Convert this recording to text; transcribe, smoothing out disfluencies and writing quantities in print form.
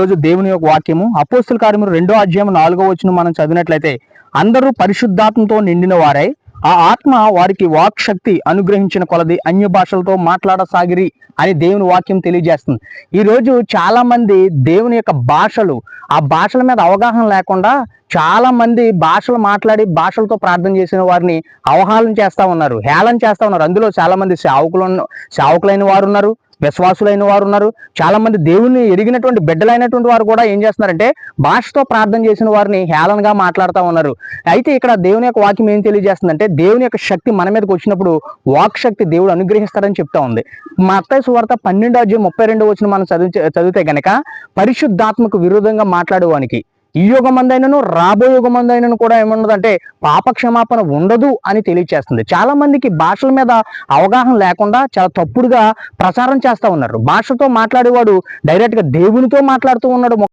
ఈరోజు దేవుని యొక్క వాక్యము అపోస్తుల కార్యములు 2వ అధ్యాయం 4వ వచనం మనం చదివినట్లయితే, అందరూ పరిశుద్ధాత్మతో నిండిన వారై ఆ ఆత్మ వారికి వాక్ శక్తి అనుగ్రహించిన కొలది అన్య భాషలతో మాట్లాడసాగిరి అని దేవుని వాక్యం తెలియజేస్తుంది. ఈ రోజు చాలా మంది దేవుని యొక్క భాషలు, ఆ భాషల మీద అవగాహన లేకుండా చాలా మంది భాషలు మాట్లాడి భాషలతో ప్రార్థన చేసిన వారిని అవహేళన చేస్తా ఉన్నారు, హేళన చేస్తా ఉన్నారు. అందులో చాలా మంది సేవకులైన వారు ఉన్నారు, విశ్వాసులైన వారు ఉన్నారు. చాలా మంది దేవుని ఎరిగినటువంటి బిడ్డలైనటువంటి వారు కూడా ఏం చేస్తున్నారంటే భాషతో ప్రార్థన చేసిన వారిని హేళనగా మాట్లాడుతూ ఉన్నారు. అయితే ఇక్కడ దేవుని యొక్క వాక్యం ఏం తెలియజేస్తుందంటే, దేవుని యొక్క శక్తి మన మీదకి వచ్చినప్పుడు వాక్ శక్తి దేవుడు అనుగ్రహిస్తారని చెప్తా ఉంది. మత్తయి సువార్త 12వ అధ్యాయం 32వ వచనం మనం చదివితే గనక, పరిశుద్ధాత్మకు విరోధంగా మాట్లాడేవానికి ఈ యుగమందైనను రాబోయే యుగమందైనను కూడా ఏమన్నదంటే పాప క్షమాపణ ఉండదు అని తెలియచేస్తుంది. చాలా మందికి భాషల మీద అవగాహన లేకుండా చాలా తప్పుడుగా ప్రచారం చేస్తా ఉన్నారు. భాషతో మాట్లాడేవాడు డైరెక్ట్ గా దేవునితో మాట్లాడుతూ ఉన్నాడు.